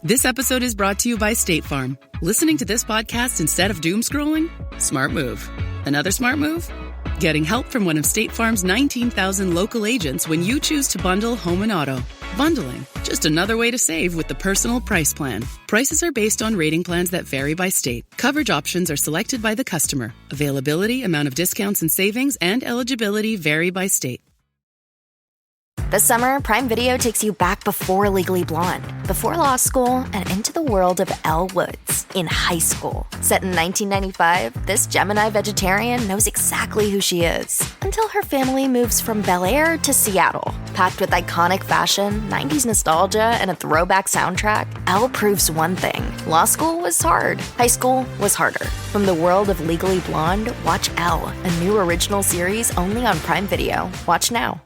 This episode is brought to you by State Farm. Listening to this podcast instead of doom scrolling? Smart move. Another smart move? Getting help from one of State Farm's 19,000 local agents when you choose to bundle home and auto. Bundling, just another way to save with the Personal Price Plan. Prices are based on rating plans that vary by state. Coverage options are selected by the customer. Availability, amount of discounts and savings, and eligibility vary by state. This summer, Prime Video takes you back before Legally Blonde, before law school, and into the world of Elle Woods in high school. Set in 1995, this Gemini vegetarian knows exactly who she is until her family moves from Bel Air to Seattle. Packed with iconic fashion, 90s nostalgia, and a throwback soundtrack, Elle proves one thing. Law school was hard. High school was harder. From the world of Legally Blonde, watch Elle, a new original series only on Prime Video. Watch now.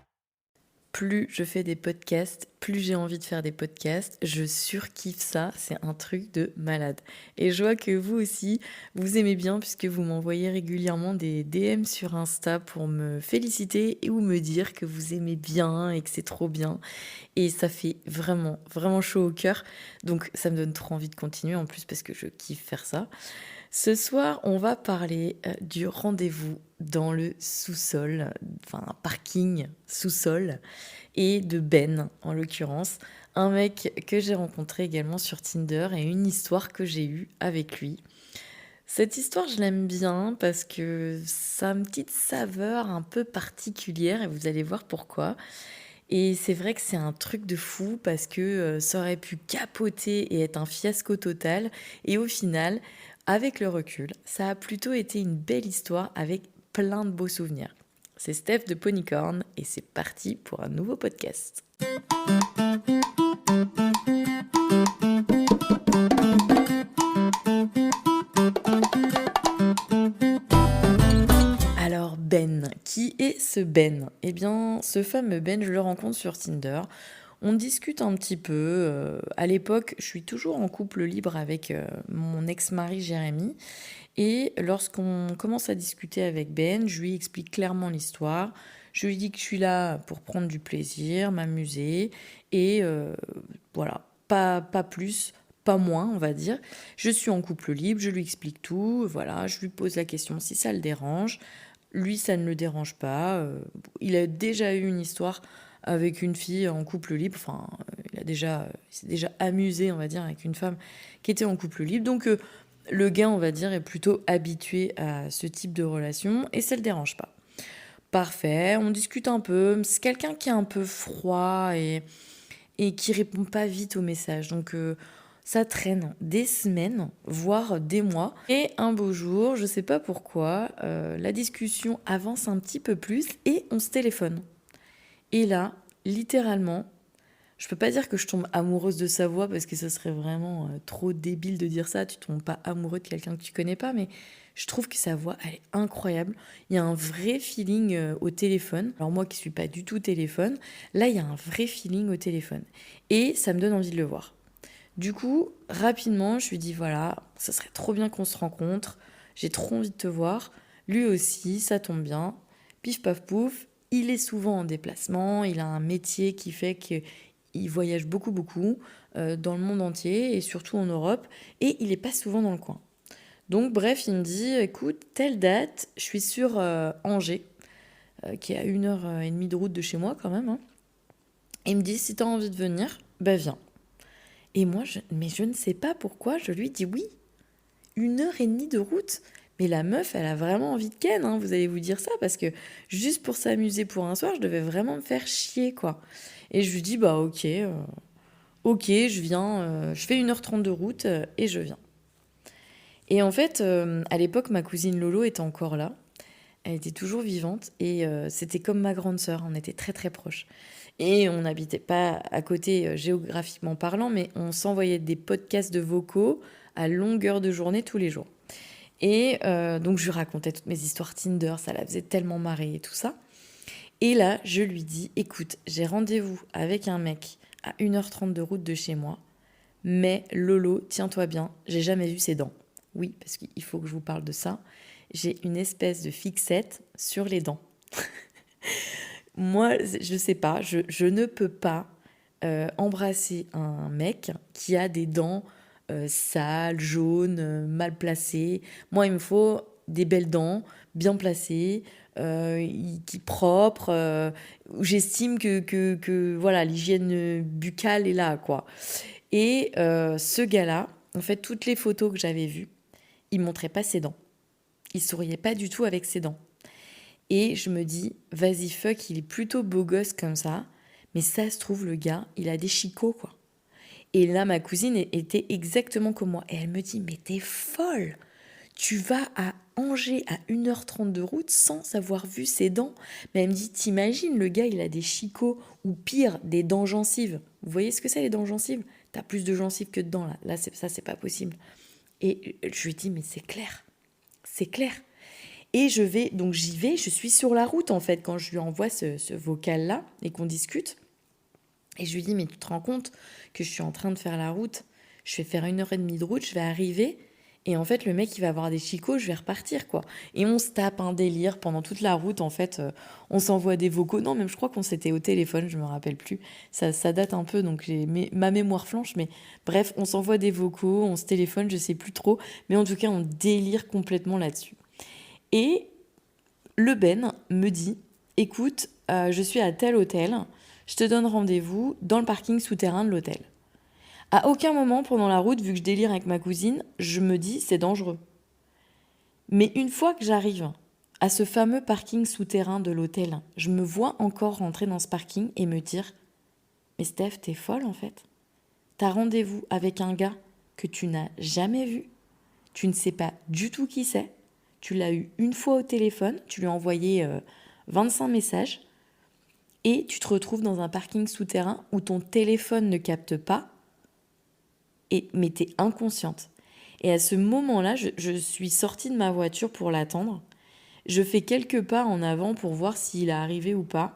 Plus je fais des podcasts, plus j'ai envie de faire des podcasts. Je surkiffe ça, c'est un truc de malade. Et je vois que vous aussi, vous aimez bien puisque vous m'envoyez régulièrement des DM sur Insta pour me féliciter ou me dire que vous aimez bien et que c'est trop bien. Et ça fait vraiment, vraiment chaud au cœur. Donc ça me donne trop envie de continuer en plus parce que je kiffe faire ça. Ce soir, on va parler du rendez-vous dans le sous-sol, enfin un parking sous-sol, et de Ben, en l'occurrence, un mec que j'ai rencontré également sur Tinder et une histoire que j'ai eue avec lui. Cette histoire, je l'aime bien parce que ça a une petite saveur un peu particulière et vous allez voir pourquoi. Et c'est vrai que c'est un truc de fou parce que ça aurait pu capoter et être un fiasco total. Et au final, avec le recul, ça a plutôt été une belle histoire avec plein de beaux souvenirs. C'est Steph de Ponycorn et c'est parti pour un nouveau podcast. Alors Ben, qui est ce Ben ? Eh bien, ce fameux Ben, je le rencontre sur Tinder. On discute un petit peu. À l'époque, je suis toujours en couple libre avec mon ex-mari Jérémy. Et lorsqu'on commence à discuter avec Ben, je lui explique clairement l'histoire. Je lui dis que je suis là pour prendre du plaisir, m'amuser. Et voilà, pas plus, pas moins, on va dire. Je suis en couple libre, je lui explique tout. Voilà, je lui pose la question si ça le dérange. Lui, ça ne le dérange pas. Il a déjà eu une histoire avec une fille en couple libre. Enfin, il s'est déjà amusé, on va dire, avec une femme qui était en couple libre. Donc, le gars, on va dire, est plutôt habitué à ce type de relation et ça le dérange pas. Parfait, on discute un peu. C'est quelqu'un qui est un peu froid et qui répond pas vite aux messages. Donc, ça traîne des semaines, voire des mois. Et un beau jour, je sais pas pourquoi, la discussion avance un petit peu plus et on se téléphone. Et là, littéralement, je peux pas dire que je tombe amoureuse de sa voix parce que ça serait vraiment trop débile de dire ça. Tu tombes pas amoureux de quelqu'un que tu connais pas, mais je trouve que sa voix, elle est incroyable. Il y a un vrai feeling au téléphone. Alors moi qui suis pas du tout téléphone, là il y a un vrai feeling au téléphone. Et ça me donne envie de le voir. Du coup, rapidement, je lui dis voilà, ça serait trop bien qu'on se rencontre. J'ai trop envie de te voir. Lui aussi, ça tombe bien. Pif paf pouf. Il est souvent en déplacement, il a un métier qui fait qu'il voyage beaucoup dans le monde entier et surtout en Europe et il n'est pas souvent dans le coin. Donc bref, il me dit écoute, telle date, je suis sur Angers, qui est à 1h30 de route de chez moi quand même. Hein. Et il me dit si tu as envie de venir, bah viens. Et moi, je ne sais pas pourquoi, je lui dis oui. 1h30 de route. Mais la meuf, elle a vraiment envie de ken, hein, vous allez vous dire ça, parce que juste pour s'amuser pour un soir, je devais vraiment me faire chier, quoi. Et je lui dis, bah ok, je viens, je fais 1h30 de route et je viens. Et en fait, à l'époque, ma cousine Lolo était encore là. Elle était toujours vivante et c'était comme ma grande sœur, on était très très proches. Et on n'habitait pas à côté géographiquement parlant, mais on s'envoyait des podcasts de vocaux à longueur de journée tous les jours. Et donc, je lui racontais toutes mes histoires Tinder, ça la faisait tellement marrer et tout ça. Et là, je lui dis, écoute, j'ai rendez-vous avec un mec à 1h30 de route de chez moi, mais Lolo, tiens-toi bien, j'ai jamais vu ses dents. Oui, parce qu'il faut que je vous parle de ça. J'ai une espèce de fixette sur les dents. Moi, je sais pas, je ne peux pas embrasser un mec qui a des dents sales, jaunes, mal placées. Moi, il me faut des belles dents, bien placées, qui propres, où j'estime que voilà, l'hygiène buccale est là, quoi. Et ce gars-là, en fait, toutes les photos que j'avais vues, il montrait pas ses dents. Il souriait pas du tout avec ses dents. Et je me dis, vas-y fuck, il est plutôt beau gosse comme ça, mais ça se trouve, le gars, il a des chicots, quoi. Et là, ma cousine était exactement comme moi. Et elle me dit, mais t'es folle! Tu vas à Angers à 1h30 de route sans avoir vu ses dents. Mais elle me dit, t'imagines, le gars, il a des chicots ou pire, des dents gencives. Vous voyez ce que c'est les dents gencives? T'as plus de gencives que de dents là. Là, ça, c'est pas possible. Et je lui dis, mais c'est clair. C'est clair. Et donc j'y vais, je suis sur la route en fait, quand je lui envoie ce vocal-là et qu'on discute. Et je lui dis, mais tu te rends compte que je suis en train de faire la route? Je vais faire 1h30 de route, je vais arriver. Et en fait, le mec, il va avoir des chicots, je vais repartir, quoi. Et on se tape un délire pendant toute la route, en fait. On s'envoie des vocaux. Non, même je crois qu'on s'était au téléphone, je me rappelle plus. Ça date un peu, donc j'ai ma mémoire flanche. Mais bref, on s'envoie des vocaux, on se téléphone, je sais plus trop. Mais en tout cas, on délire complètement là-dessus. Et le Ben me dit, écoute, je suis à tel hôtel, je te donne rendez-vous dans le parking souterrain de l'hôtel. À aucun moment pendant la route, vu que je délire avec ma cousine, je me dis c'est dangereux. Mais une fois que j'arrive à ce fameux parking souterrain de l'hôtel, je me vois encore rentrer dans ce parking et me dire mais Steph, t'es folle en fait. T'as rendez-vous avec un gars que tu n'as jamais vu, tu ne sais pas du tout qui c'est, tu l'as eu une fois au téléphone, tu lui as envoyé 25 messages et tu te retrouves dans un parking souterrain où ton téléphone ne capte pas, mais t'es inconsciente. Et à ce moment-là, je suis sortie de ma voiture pour l'attendre. Je fais quelques pas en avant pour voir s'il est arrivé ou pas.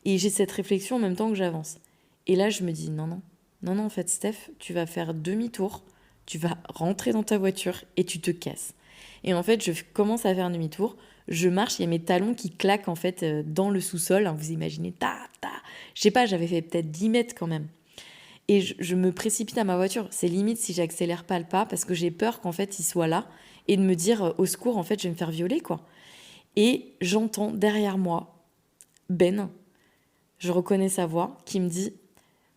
Et j'ai cette réflexion en même temps que j'avance. Et là, je me dis non, en fait, Steph, tu vas faire demi-tour, tu vas rentrer dans ta voiture et tu te casses. Et en fait, je commence à faire demi-tour, je marche, il y a mes talons qui claquent en fait dans le sous-sol. Vous imaginez, je sais pas, j'avais fait peut-être 10 mètres quand même. Et je me précipite à ma voiture. C'est limite si j'accélère pas le pas parce que j'ai peur qu'en fait il soit là et de me dire au secours, en fait je vais me faire violer, quoi. Et j'entends derrière moi Ben, je reconnais sa voix, qui me dit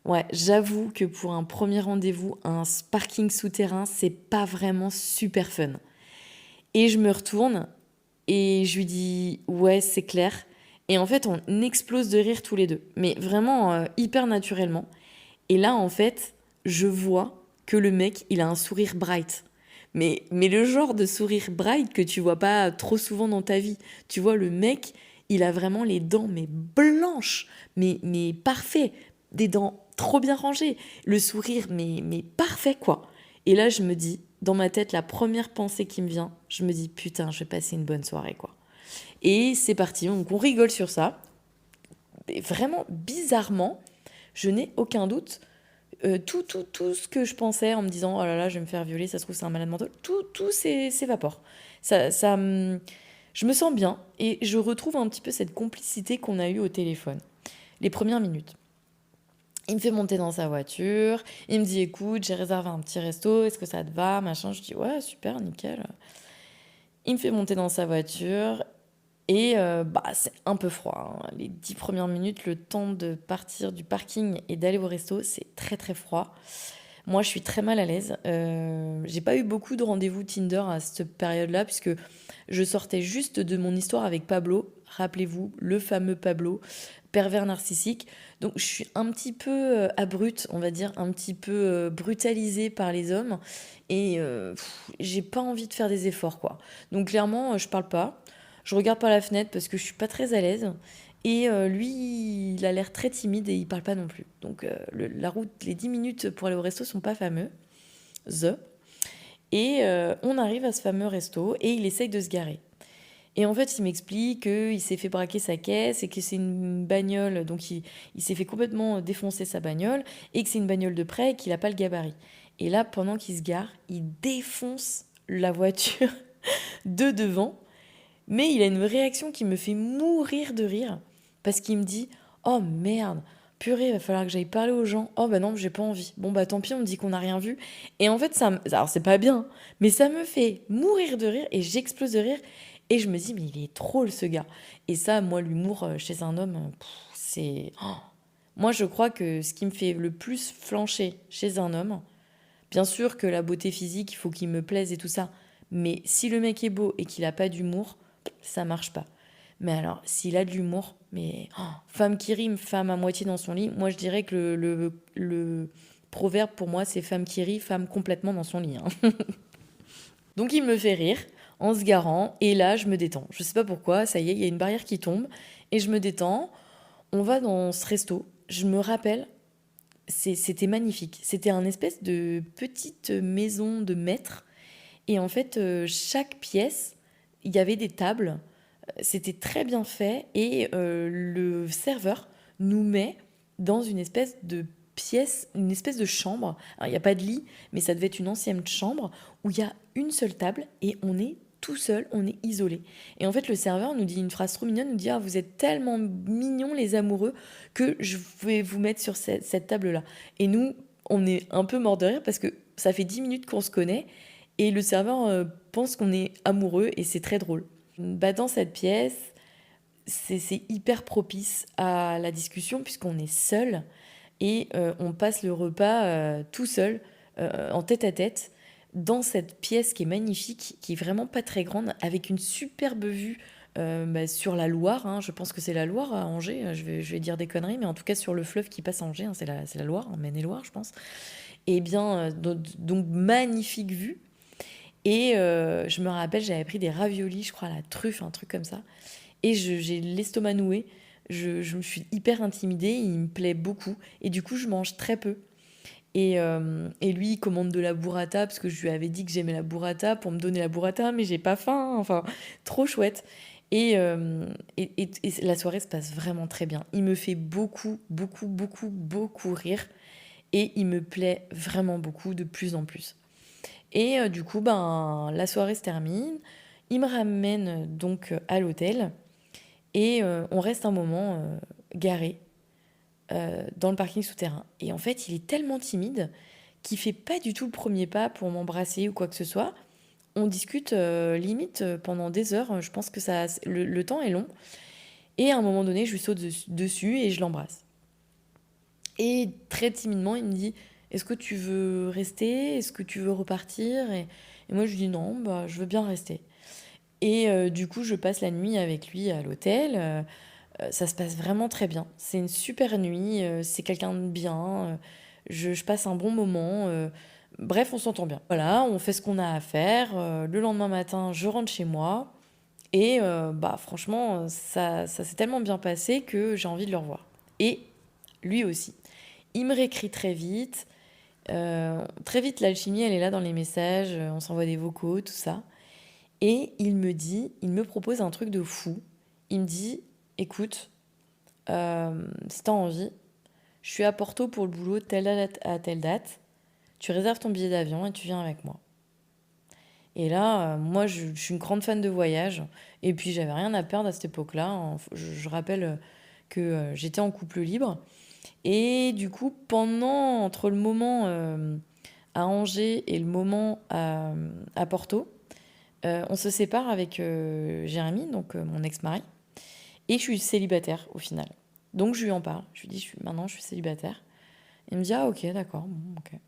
ouais, j'avoue que pour un premier rendez-vous, un parking souterrain, c'est pas vraiment super fun. Et je me retourne et je lui dis ouais, c'est clair. Et en fait, on explose de rire tous les deux, mais vraiment hyper naturellement. Et là, en fait, je vois que le mec, il a un sourire bright. Mais le genre de sourire bright que tu vois pas trop souvent dans ta vie. Tu vois, le mec, il a vraiment les dents, mais blanches, mais parfait. Des dents trop bien rangées. Le sourire, mais parfait, quoi. Et là, je me dis, dans ma tête, la première pensée qui me vient, je me dis, putain, je vais passer une bonne soirée, quoi. Et c'est parti, donc on rigole sur ça. Et vraiment, bizarrement, je n'ai aucun doute. Tout ce que je pensais en me disant « Oh là là, je vais me faire violer, ça se trouve c'est un malade mental », tout s'évapore. Je me sens bien et je retrouve un petit peu cette complicité qu'on a eue au téléphone. Les premières minutes. Il me fait monter dans sa voiture, il me dit « Écoute, j'ai réservé un petit resto, est-ce que ça te va ?» machin. Je dis « Ouais, super, nickel. » Il me fait monter dans sa voiture. Et c'est un peu froid, hein. Les 10 premières minutes, le temps de partir du parking et d'aller au resto, c'est très très froid. Moi, je suis très mal à l'aise. J'ai pas eu beaucoup de rendez-vous Tinder à cette période-là, puisque je sortais juste de mon histoire avec Pablo. Rappelez-vous, le fameux Pablo, pervers narcissique. Donc, je suis un petit peu abrupte, on va dire, un petit peu brutalisée par les hommes. Et j'ai pas envie de faire des efforts, quoi. Donc, clairement, je parle pas. Je regarde par la fenêtre parce que je suis pas très à l'aise. Et lui, il a l'air très timide et il parle pas non plus. Donc la route, les 10 minutes pour aller au resto sont pas fameux. Et on arrive à ce fameux resto et il essaye de se garer. Et en fait, il m'explique qu'il s'est fait braquer sa caisse et que c'est une bagnole. Donc il s'est fait complètement défoncer sa bagnole et que c'est une bagnole de prêt et qu'il n'a pas le gabarit. Et là, pendant qu'il se gare, il défonce la voiture de devant. Mais il a une réaction qui me fait mourir de rire parce qu'il me dit « Oh merde, Purée, il va falloir que j'aille parler aux gens. Oh bah non, j'ai pas envie. Bon bah tant pis, on me dit qu'on n'a rien vu. Et en fait, alors c'est pas bien, mais ça me fait mourir de rire et j'explose de rire. Et je me dis, mais il est drôle ce gars. Et ça, moi, l'humour chez un homme, c'est... Oh. Moi, je crois que ce qui me fait le plus flancher chez un homme, bien sûr que la beauté physique, il faut qu'il me plaise et tout ça. Mais si le mec est beau et qu'il a pas d'humour, ça marche pas. Mais alors, s'il a de l'humour, mais femme qui rime, femme à moitié dans son lit, moi je dirais que le proverbe pour moi c'est femme qui rit, femme complètement dans son lit. Hein. Donc il me fait rire en se garant et là je me détends. Je sais pas pourquoi, ça y est, il y a une barrière qui tombe et je me détends. On va dans ce resto. Je me rappelle, c'était magnifique. C'était un espèce de petite maison de maître et en fait chaque pièce, il y avait des tables. C'était très bien fait et le serveur nous met dans une espèce de pièce, une espèce de chambre. Alors, il n'y a pas de lit, mais ça devait être une ancienne chambre où il y a une seule table et on est tout seul, on est isolé. Et en fait, le serveur nous dit une phrase trop mignonne, nous dit « Ah, vous êtes tellement mignons les amoureux que je vais vous mettre sur cette table-là. » Et nous, on est un peu mort de rire parce que ça fait 10 minutes qu'on se connaît et le serveur pense qu'on est amoureux et c'est très drôle. Bah, dans cette pièce, c'est hyper propice à la discussion puisqu'on est seul et on passe le repas tout seul, en tête à tête, dans cette pièce qui est magnifique, qui est vraiment pas très grande, avec une superbe vue sur la Loire. Hein. Je pense que c'est la Loire à Angers, je vais dire des conneries, mais en tout cas sur le fleuve qui passe à Angers, hein, c'est la Loire, en Maine-et-Loire, je pense. Et bien, donc magnifique vue. Et je me rappelle, j'avais pris des raviolis, je crois, à la truffe, un truc comme ça. Et j'ai l'estomac noué. Je me suis hyper intimidée, il me plaît beaucoup. Et du coup, je mange très peu. Et lui, il commande de la burrata, parce que je lui avais dit que j'aimais la burrata, pour me donner la burrata, mais j'ai pas faim. Hein. Enfin, trop chouette. Et la soirée se passe vraiment très bien. Il me fait beaucoup, beaucoup, beaucoup, beaucoup rire. Et il me plaît vraiment beaucoup, de plus en plus. Et du coup, la soirée se termine. Il me ramène donc à l'hôtel. Et on reste un moment garé dans le parking souterrain. Et en fait, il est tellement timide qu'il fait pas du tout le premier pas pour m'embrasser ou quoi que ce soit. On discute limite pendant des heures. Je pense que le temps est long. Et à un moment donné, je lui saute dessus et je l'embrasse. Et très timidement, il me dit « Est-ce que tu veux rester ? Est-ce que tu veux repartir ?» Et moi, je lui dis « Non, je veux bien rester. » Et du coup, je passe la nuit avec lui à l'hôtel. Ça se passe vraiment très bien. C'est une super nuit. C'est quelqu'un de bien. Je passe un bon moment. Bref, on s'entend bien. Voilà, on fait ce qu'on a à faire. Le lendemain matin, je rentre chez moi. Et franchement, ça s'est tellement bien passé que j'ai envie de le revoir. Et lui aussi. Il me réécrit très vite. Très vite, l'alchimie, elle est là dans les messages. On s'envoie des vocaux, tout ça. Et il me propose un truc de fou. Il me dit, écoute, si t'as envie, je suis à Porto pour le boulot, telle date à telle date. Tu réserves ton billet d'avion et tu viens avec moi. Et là, moi, je suis une grande fan de voyage. Et puis, j'avais rien à perdre à cette époque-là. Je rappelle que j'étais en couple libre. Et du coup, entre le moment à Angers et le moment à Porto, on se sépare avec Jérémy, donc mon ex-mari, et je suis célibataire au final. Donc je lui en parle, je lui dis maintenant je suis célibataire. Il me dit ah ok d'accord, bon ok.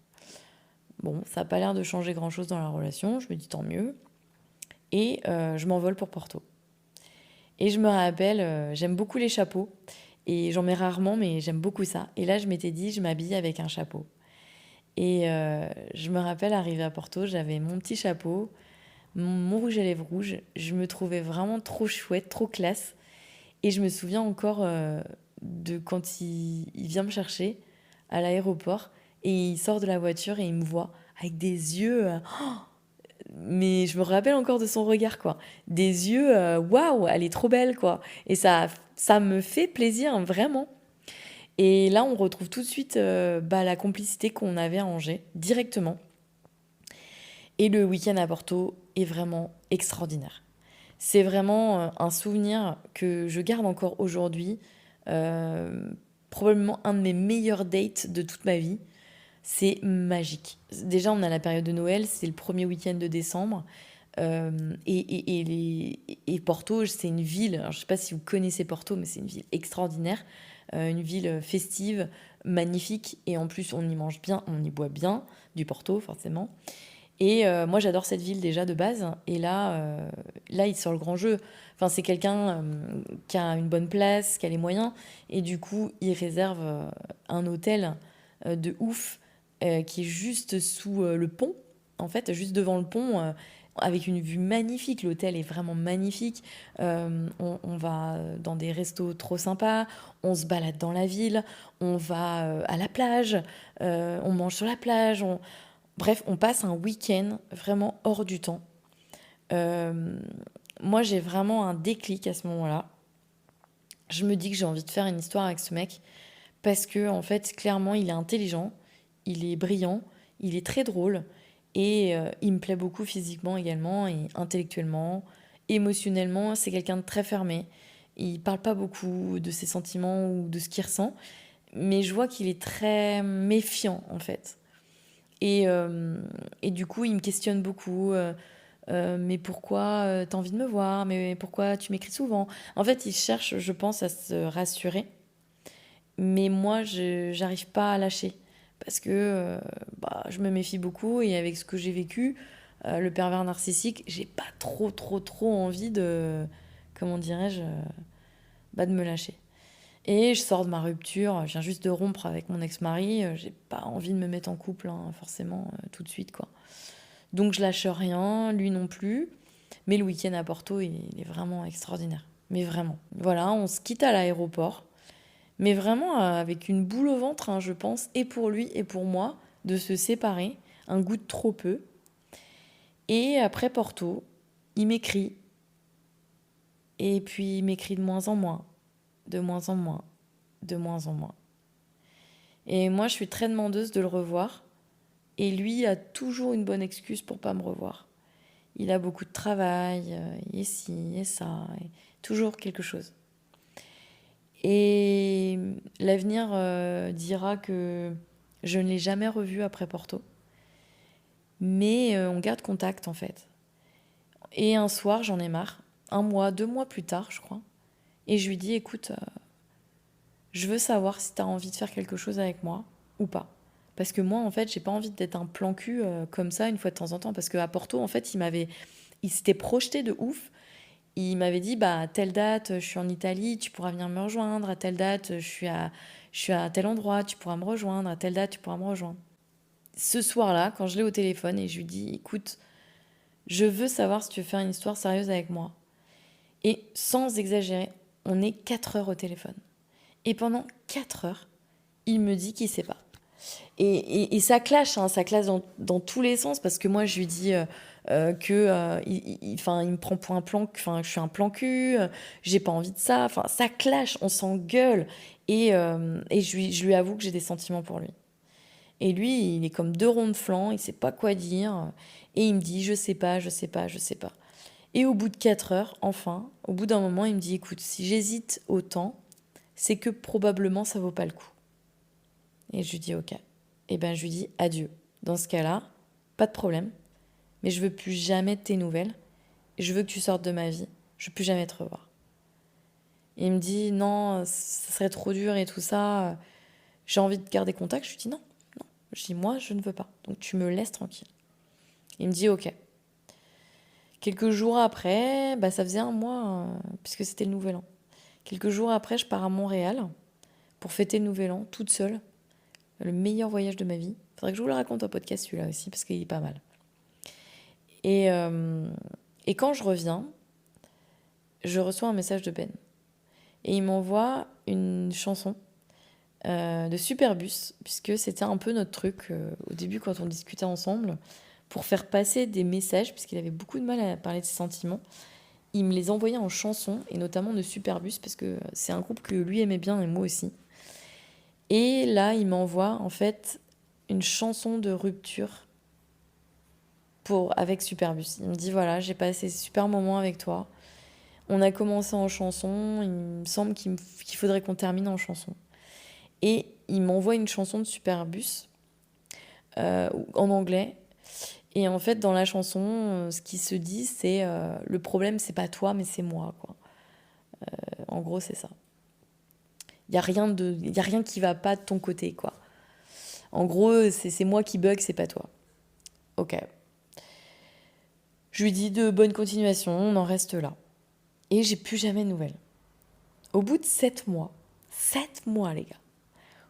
Bon, ça n'a pas l'air de changer grand-chose dans la relation, je me dis tant mieux. Et je m'envole pour Porto. Et je me rappelle, j'aime beaucoup les chapeaux, et j'en mets rarement, mais j'aime beaucoup ça. Et là je m'étais dit je m'habille avec un chapeau. Et je me rappelle arrivé à Porto, j'avais mon petit chapeau, mon rouge à lèvres rouge, je me trouvais vraiment trop chouette, trop classe. Et je me souviens encore de quand il vient me chercher à l'aéroport et il sort de la voiture et il me voit avec des yeux... mais je me rappelle encore de son regard, quoi. Des yeux, waouh, elle est trop belle, quoi. Et ça me fait plaisir, vraiment. Et là, on retrouve tout de suite la complicité qu'on avait à Angers, directement. Et le week-end à Porto est vraiment extraordinaire. C'est vraiment un souvenir que je garde encore aujourd'hui probablement un de mes meilleurs dates de toute ma vie. C'est magique. Déjà, on a la période de Noël, c'est le premier week-end de décembre. Et Porto, c'est une ville, alors je ne sais pas si vous connaissez Porto, mais c'est une ville extraordinaire, une ville festive, magnifique, et en plus on y mange bien, on y boit bien, du Porto forcément. Et moi j'adore cette ville déjà de base, et là il sort le grand jeu. Enfin, c'est quelqu'un qui a une bonne place, qui a les moyens, et du coup il réserve un hôtel de ouf qui est juste sous le pont, en fait, juste devant le pont, avec une vue magnifique. L'hôtel est vraiment magnifique. On va dans des restos trop sympas, on se balade dans la ville, on va à la plage, on mange sur la plage. Bref, on passe un week-end vraiment hors du temps. Moi, j'ai vraiment un déclic à ce moment-là. Je me dis que j'ai envie de faire une histoire avec ce mec parce que, en fait, clairement, il est intelligent, il est brillant, il est très drôle et il me plaît beaucoup physiquement également et intellectuellement, émotionnellement. C'est quelqu'un de très fermé. Il parle pas beaucoup de ses sentiments ou de ce qu'il ressent, mais je vois qu'il est très méfiant, en fait. Et du coup, il me questionne beaucoup. Mais pourquoi t'as envie de me voir? Mais pourquoi tu m'écris souvent? En fait, il cherche, je pense, à se rassurer. Mais moi, je j'arrive pas à lâcher. Parce que je me méfie beaucoup. Et avec ce que j'ai vécu, le pervers narcissique, j'ai pas trop envie de... Comment dirais-je? De me lâcher. Et je sors de ma rupture, je viens juste de rompre avec mon ex-mari, j'ai pas envie de me mettre en couple, hein, forcément, tout de suite, quoi. Donc je lâche rien, lui non plus. Mais le week-end à Porto, il est vraiment extraordinaire. Mais vraiment. Voilà, on se quitte à l'aéroport. Mais vraiment avec une boule au ventre, hein, je pense, et pour lui et pour moi, de se séparer. Un goût de trop peu. Et après Porto, il m'écrit. Et puis il m'écrit de moins en moins. De moins en moins. De moins en moins. Et moi, je suis très demandeuse de le revoir. Et lui a toujours une bonne excuse pour pas me revoir. Il a beaucoup de travail, et ci, et ça, et toujours quelque chose. Et l'avenir dira que je ne l'ai jamais revu après Porto. Mais on garde contact en fait. Et un soir, j'en ai marre. 1 mois, 2 mois plus tard, je crois. Et je lui dis, écoute, je veux savoir si tu as envie de faire quelque chose avec moi ou pas. Parce que moi, en fait, j'ai pas envie d'être un plan cul comme ça une fois de temps en temps. Parce qu'à Porto, en fait, il s'était projeté de ouf. Il m'avait dit, à telle date, je suis en Italie, tu pourras venir me rejoindre. À telle date, je suis à tel endroit, tu pourras me rejoindre. À telle date, tu pourras me rejoindre. Ce soir-là, quand je l'ai au téléphone et je lui dis, écoute, je veux savoir si tu veux faire une histoire sérieuse avec moi. Et sans exagérer, on est 4 heures au téléphone. Et pendant 4 heures, il me dit qu'il sait pas. Et ça clash, hein, ça clash dans tous les sens, parce que moi, je lui dis il me prend pour un plan, enfin, je suis un plan cul, j'ai pas envie de ça. Enfin, ça clash, on s'engueule. Et je lui avoue que j'ai des sentiments pour lui. Et lui, il est comme 2 ronds de flanc, il sait pas quoi dire. Et il me dit, je sais pas, je sais pas, je sais pas. Et au bout de 4 heures, enfin, au bout d'un moment, il me dit, écoute, si j'hésite autant, c'est que probablement ça vaut pas le coup. Et je lui dis, ok. Et ben je lui dis adieu. Dans ce cas-là, pas de problème, mais je veux plus jamais de tes nouvelles. Je veux que tu sortes de ma vie. Je veux plus jamais te revoir. Et il me dit, non, ça serait trop dur et tout ça. J'ai envie de garder contact. Je lui dis, non, non. Je dis, moi, je ne veux pas. Donc tu me laisses tranquille. Il me dit, ok. Quelques jours après, ça faisait 1 mois, puisque c'était le Nouvel An. Quelques jours après, je pars à Montréal pour fêter le Nouvel An, toute seule. Le meilleur voyage de ma vie. Faudrait que je vous le raconte en podcast celui-là aussi, parce qu'il est pas mal. Et quand je reviens, je reçois un message de Ben. Et il m'envoie une chanson de Superbus, puisque c'était un peu notre truc au début quand on discutait ensemble, pour faire passer des messages, puisqu'il avait beaucoup de mal à parler de ses sentiments. Il me les envoyait en chansons, et notamment de Superbus, parce que c'est un groupe que lui aimait bien et moi aussi. Et là, il m'envoie en fait une chanson de rupture avec Superbus. Il me dit, voilà, j'ai passé ce super moment avec toi. On a commencé en chanson, il me semble qu'il faudrait qu'on termine en chanson. Et il m'envoie une chanson de Superbus en anglais. Et en fait, dans la chanson, ce qui se dit, c'est le problème, c'est pas toi, mais c'est moi, quoi. En gros, c'est ça. Il y a rien qui va pas de ton côté, quoi. En gros, c'est moi qui bug, c'est pas toi. Ok. Je lui dis de bonne continuation, on en reste là. Et j'ai plus jamais de nouvelles. Au bout de 7 mois, 7 mois les gars,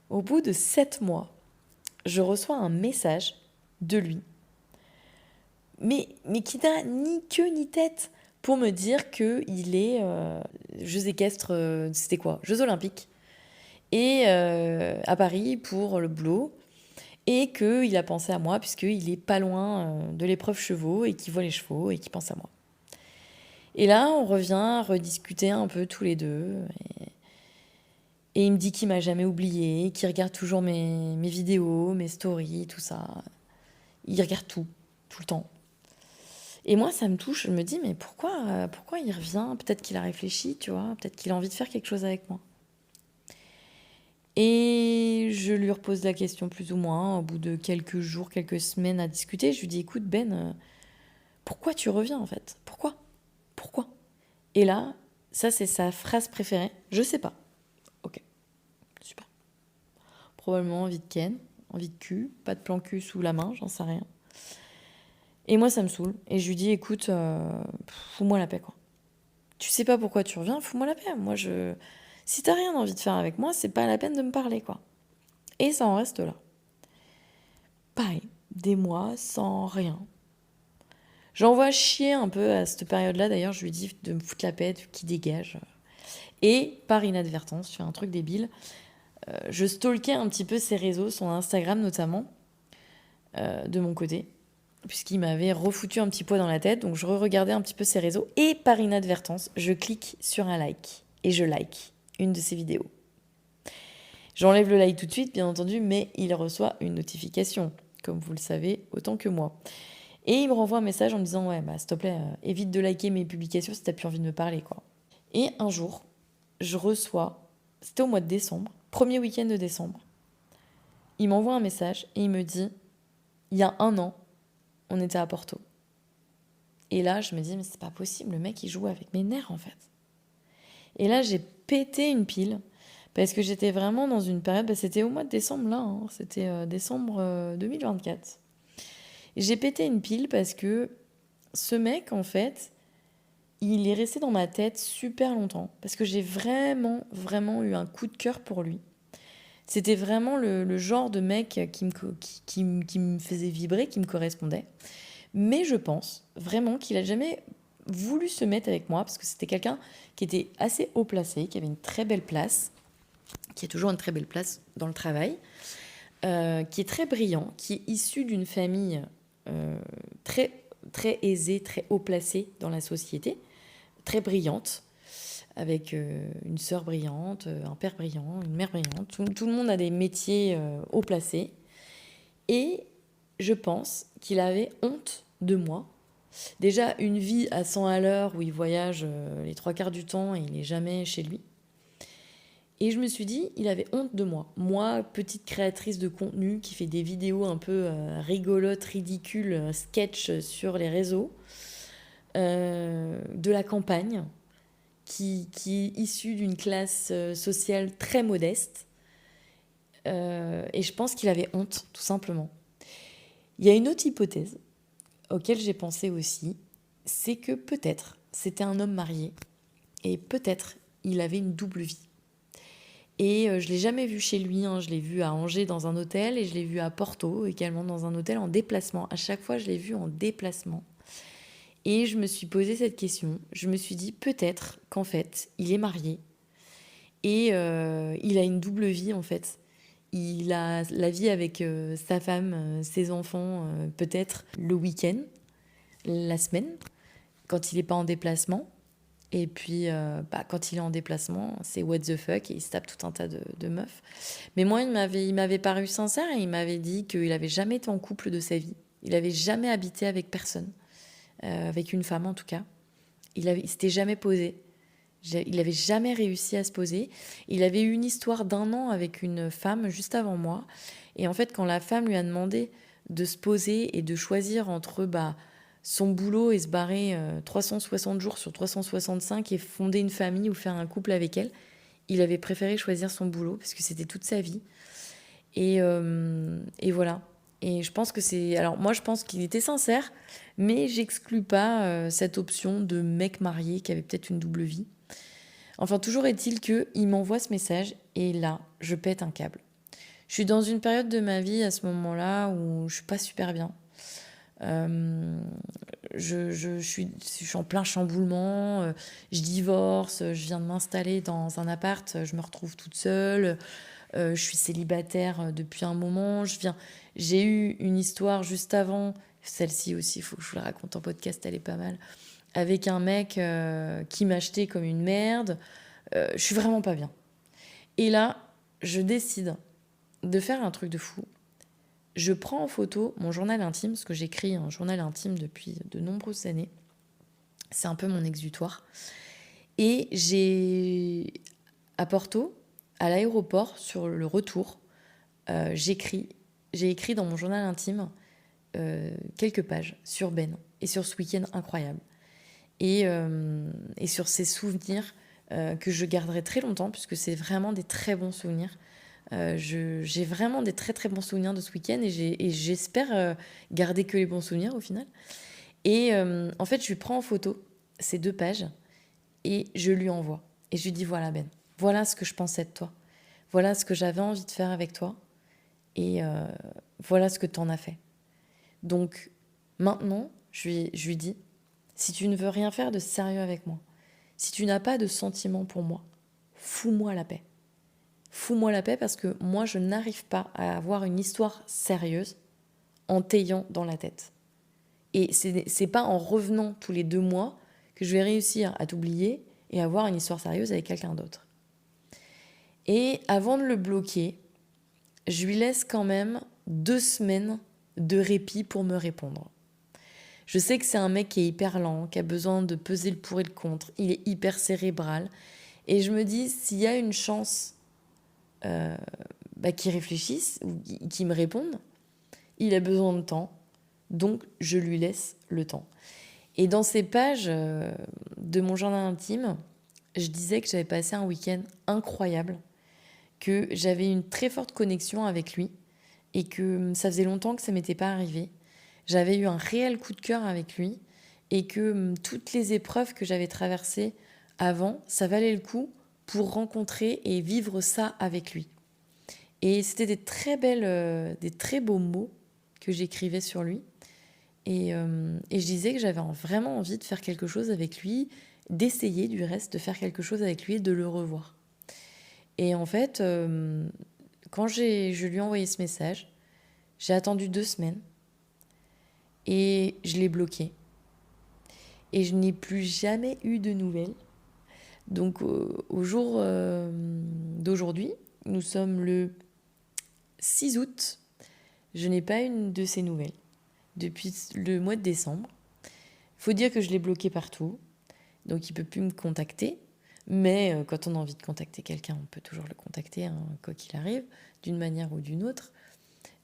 au bout de 7 mois, je reçois un message de lui, mais qui n'a ni queue ni tête, pour me dire qu'il est Jeux équestres, c'était quoi ? Jeux olympiques, et à Paris pour le boulot, et qu'il a pensé à moi, puisqu'il est pas loin de l'épreuve chevaux, et qu'il voit les chevaux, et qu'il pense à moi. Et là, on revient rediscuter un peu tous les deux. Et il me dit qu'il m'a jamais oublié, qu'il regarde toujours mes vidéos, mes stories, tout ça. Il regarde tout le temps. Et moi, ça me touche. Je me dis, mais pourquoi il revient ? Peut-être qu'il a réfléchi, tu vois. Peut-être qu'il a envie de faire quelque chose avec moi. Et je lui repose la question plus ou moins. Au bout de quelques jours, quelques semaines à discuter, je lui dis, écoute Ben, pourquoi tu reviens en fait ? Pourquoi ? Et là, ça c'est sa phrase préférée. Je sais pas. Ok, super. Probablement envie de ken, envie de cul, pas de plan cul sous la main, j'en sais rien. Et moi ça me saoule. Et je lui dis, écoute, fous-moi la paix quoi. Tu sais pas pourquoi tu reviens, fous-moi la paix. Si t'as rien envie de faire avec moi, c'est pas la peine de me parler quoi. Et ça en reste là. Pareil, des mois sans rien. J'envoie chier un peu à cette période-là. D'ailleurs, je lui dis de me foutre la paix, qu'il dégage. Et par inadvertance, je fais un truc débile. Je stalkais un petit peu ses réseaux, son Instagram notamment, de mon côté, puisqu'il m'avait refoutu un petit poids dans la tête. Donc je re-regardais un petit peu ses réseaux. Et par inadvertance, je clique sur un like. Et je like une de ses vidéos. J'enlève le like tout de suite, bien entendu, mais il reçoit une notification, comme vous le savez autant que moi. Et il me renvoie un message en me disant « Ouais, s'il te plaît, évite de liker mes publications si t'as plus envie de me parler, quoi. » Et un jour, je reçois, c'était au mois de décembre, premier week-end de décembre, il m'envoie un message et il me dit « Il y a 1 an, on était à Porto. » Et là, je me dis « Mais c'est pas possible, le mec, il joue avec mes nerfs, en fait. » Et là, j'ai pété une pile, parce que j'étais vraiment dans une période, c'était au mois de décembre, là, c'était décembre 2024. J'ai pété une pile parce que ce mec, en fait, il est resté dans ma tête super longtemps. Parce que j'ai vraiment, vraiment eu un coup de cœur pour lui. C'était vraiment le genre de mec qui me faisait vibrer, qui me correspondait. Mais je pense vraiment qu'il a jamais voulu se mettre avec moi parce que c'était quelqu'un qui était assez haut placé, qui avait une très belle place, qui a toujours une très belle place dans le travail, qui est très brillant, qui est issu d'une famille très, très aisée, très haut placée dans la société, très brillante, avec une sœur brillante, un père brillant, une mère brillante. Tout le monde a des métiers haut placés. Et je pense qu'il avait honte de moi. Déjà, une vie à 100 à l'heure où il voyage les 3/4 du temps et il n'est jamais chez lui. Et je me suis dit, il avait honte de moi. Moi, petite créatrice de contenu qui fait des vidéos un peu rigolotes, ridicules, sketch sur les réseaux, de la campagne, qui est issue d'une classe sociale très modeste. Et je pense qu'il avait honte, tout simplement. Il y a une autre hypothèse auquel j'ai pensé aussi, c'est que peut-être c'était un homme marié et peut-être il avait une double vie. Et je ne l'ai jamais vu chez lui, je l'ai vu à Angers dans un hôtel et je l'ai vu à Porto également dans un hôtel en déplacement. À chaque fois, je l'ai vu en déplacement. Et je me suis posé cette question. Je me suis dit peut-être qu'en fait, il est marié et il a une double vie en fait. Il a la vie avec sa femme, ses enfants, peut-être le week-end, la semaine, quand il n'est pas en déplacement. Et puis, quand il est en déplacement, c'est what the fuck, et il se tape tout un tas de meufs. Mais moi, il m'avait paru sincère et il m'avait dit qu'il n'avait jamais été en couple de sa vie. Il n'avait jamais habité avec personne, avec une femme en tout cas. Il s'était jamais posé. Il n'avait jamais réussi à se poser. Il avait eu une histoire d'1 an avec une femme juste avant moi. Et en fait, quand la femme lui a demandé de se poser et de choisir entre son boulot et se barrer 360 jours sur 365 et fonder une famille ou faire un couple avec elle, il avait préféré choisir son boulot parce que c'était toute sa vie. Et voilà. Et je pense que c'est... Alors moi, je pense qu'il était sincère, mais j'exclus pas cette option de mec marié qui avait peut-être une double vie. Enfin, toujours est-il qu'il m'envoie ce message et là, je pète un câble. Je suis dans une période de ma vie à ce moment-là où je suis pas super bien. Je suis en plein chamboulement, je divorce, je viens de m'installer dans un appart, je me retrouve toute seule, je suis célibataire depuis un moment, j'ai eu une histoire juste avant, celle-ci aussi, il faut que je vous la raconte en podcast, elle est pas mal, avec un mec qui m'achetait comme une merde, je suis vraiment pas bien. Et là, je décide de faire un truc de fou. Je prends en photo mon journal intime, parce que j'écris un journal intime depuis de nombreuses années. C'est un peu mon exutoire. Et à Porto, à l'aéroport, sur le retour, j'ai écrit dans mon journal intime quelques pages sur Ben et sur ce week-end incroyable. Et sur ces souvenirs que je garderai très longtemps, puisque c'est vraiment des très bons souvenirs. J'ai vraiment des très très bons souvenirs de ce week-end et j'espère garder que les bons souvenirs au final. Et en fait, je lui prends en photo ces 2 pages et je lui envoie. Et je lui dis, voilà Ben, voilà ce que je pensais de toi. Voilà ce que j'avais envie de faire avec toi. Et voilà ce que tu en as fait. Donc maintenant, je lui dis, si tu ne veux rien faire de sérieux avec moi, si tu n'as pas de sentiments pour moi, fous-moi la paix. Fous-moi la paix parce que moi, je n'arrive pas à avoir une histoire sérieuse en t'ayant dans la tête. Et c'est pas en revenant tous les 2 mois que je vais réussir à t'oublier et avoir une histoire sérieuse avec quelqu'un d'autre. Et avant de le bloquer, je lui laisse quand même 2 semaines de répit pour me répondre. Je sais que c'est un mec qui est hyper lent, qui a besoin de peser le pour et le contre. Il est hyper cérébral. Et je me dis, s'il y a une chance qu'il réfléchisse ou qu'il me réponde, il a besoin de temps. Donc, je lui laisse le temps. Et dans ces pages de mon journal intime, je disais que j'avais passé un week-end incroyable, que j'avais une très forte connexion avec lui et que ça faisait longtemps que ça m'était pas arrivé. J'avais eu un réel coup de cœur avec lui et que toutes les épreuves que j'avais traversées avant, ça valait le coup pour rencontrer et vivre ça avec lui. Et c'était des très beaux mots que j'écrivais sur lui. Et je disais que j'avais vraiment envie de faire quelque chose avec lui, d'essayer du reste de faire quelque chose avec lui et de le revoir. Et en fait, quand je lui ai envoyé ce message, j'ai attendu 2 semaines et je l'ai bloqué. Et je n'ai plus jamais eu de nouvelles. Donc au jour d'aujourd'hui, nous sommes le 6 août, je n'ai pas une de ces nouvelles depuis le mois de décembre. Il faut dire que je l'ai bloqué partout, donc il ne peut plus me contacter. Mais quand on a envie de contacter quelqu'un, on peut toujours le contacter, quoi qu'il arrive, d'une manière ou d'une autre.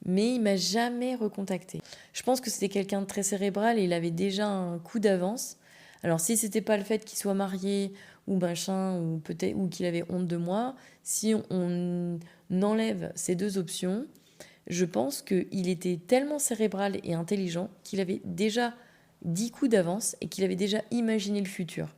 Mais il ne m'a jamais recontacté. Je pense que c'était quelqu'un de très cérébral et il avait déjà un coup d'avance. Alors si ce n'était pas le fait qu'il soit marié ou machin, ou peut-être ou qu'il avait honte de moi, si on enlève ces 2 options, je pense qu'il était tellement cérébral et intelligent qu'il avait déjà 10 coups d'avance et qu'il avait déjà imaginé le futur.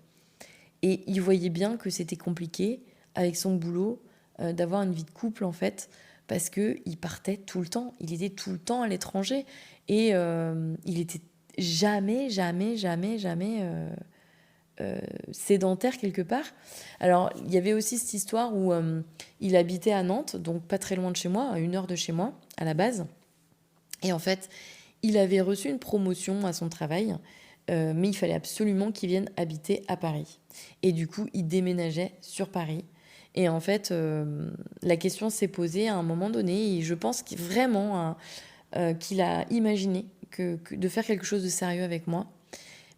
Et il voyait bien que c'était compliqué avec son boulot d'avoir une vie de couple en fait, parce qu'il partait tout le temps, il était tout le temps à l'étranger et il était jamais sédentaire quelque part. Alors il y avait aussi cette histoire où il habitait à Nantes, donc pas très loin de chez moi, à 1 heure de chez moi à la base. Et en fait, il avait reçu une promotion à son travail, mais il fallait absolument qu'il vienne habiter à Paris. Et du coup, il déménageait sur Paris. Et en fait, la question s'est posée à un moment donné, et je pense qu'il a imaginé de faire quelque chose de sérieux avec moi.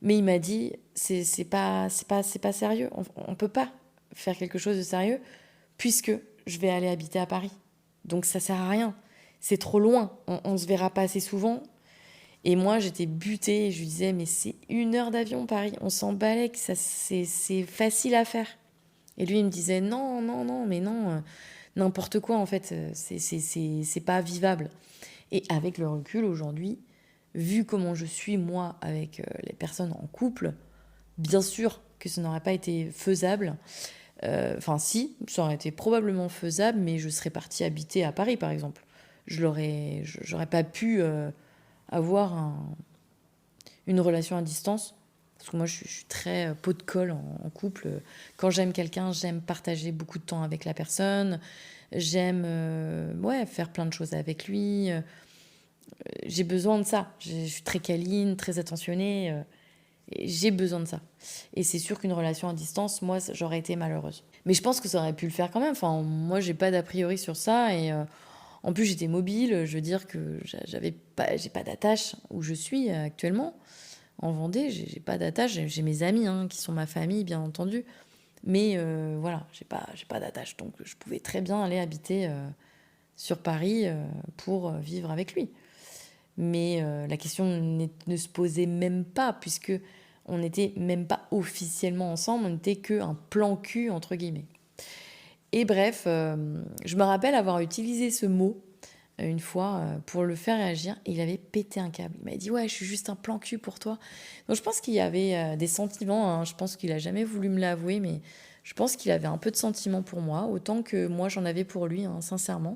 Mais il m'a dit, c'est pas sérieux. On peut pas faire quelque chose de sérieux puisque je vais aller habiter à Paris. Donc ça sert à rien. C'est trop loin. On se verra pas assez souvent. Et moi, j'étais butée. Je lui disais, mais c'est 1 heure d'avion, Paris. On s'en balèque. C'est facile à faire. Et lui, il me disait, non, non, non, mais non, n'importe quoi, en fait. C'est pas vivable. Et avec le recul, aujourd'hui, vu comment je suis, moi, avec les personnes en couple, bien sûr que ça n'aurait pas été faisable. Enfin, si, ça aurait été probablement faisable, mais je serais partie habiter à Paris, par exemple. J'aurais pas pu avoir une relation à distance. Parce que moi, je suis très pot de colle en couple. Quand j'aime quelqu'un, j'aime partager beaucoup de temps avec la personne. J'aime faire plein de choses avec lui. J'ai besoin de ça. Je suis très câline, très attentionnée. Et j'ai besoin de ça. Et c'est sûr qu'une relation à distance, moi, j'aurais été malheureuse. Mais je pense que ça aurait pu le faire quand même. Enfin, moi, j'ai pas d'a priori sur ça. Et en plus, j'étais mobile. Je veux dire que j'ai pas d'attache où je suis actuellement. En Vendée, j'ai pas d'attache. J'ai mes amis qui sont ma famille, bien entendu. Mais voilà, j'ai pas d'attache. Donc, je pouvais très bien aller habiter sur Paris pour vivre avec lui. Mais la question ne se posait même pas, puisque on n'était même pas officiellement ensemble, on n'était qu'un plan cul, entre guillemets. Et bref, je me rappelle avoir utilisé ce mot une fois pour le faire réagir, et il avait pété un câble. Il m'a dit « Ouais, je suis juste un plan cul pour toi ». Donc je pense qu'il y avait des sentiments, je pense qu'il a jamais voulu me l'avouer, mais je pense qu'il avait un peu de sentiments pour moi, autant que moi j'en avais pour lui, sincèrement.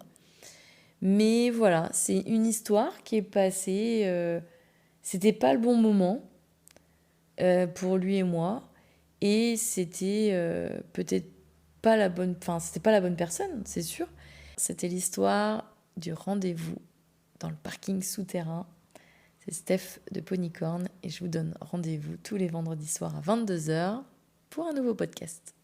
Mais voilà, c'est une histoire qui est passée. C'était pas le bon moment pour lui et moi. Et c'était peut-être pas la bonne. Enfin, c'était pas la bonne personne, c'est sûr. C'était l'histoire du rendez-vous dans le parking souterrain. C'est Steph de Ponycorn et je vous donne rendez-vous tous les vendredis soirs à 22h pour un nouveau podcast.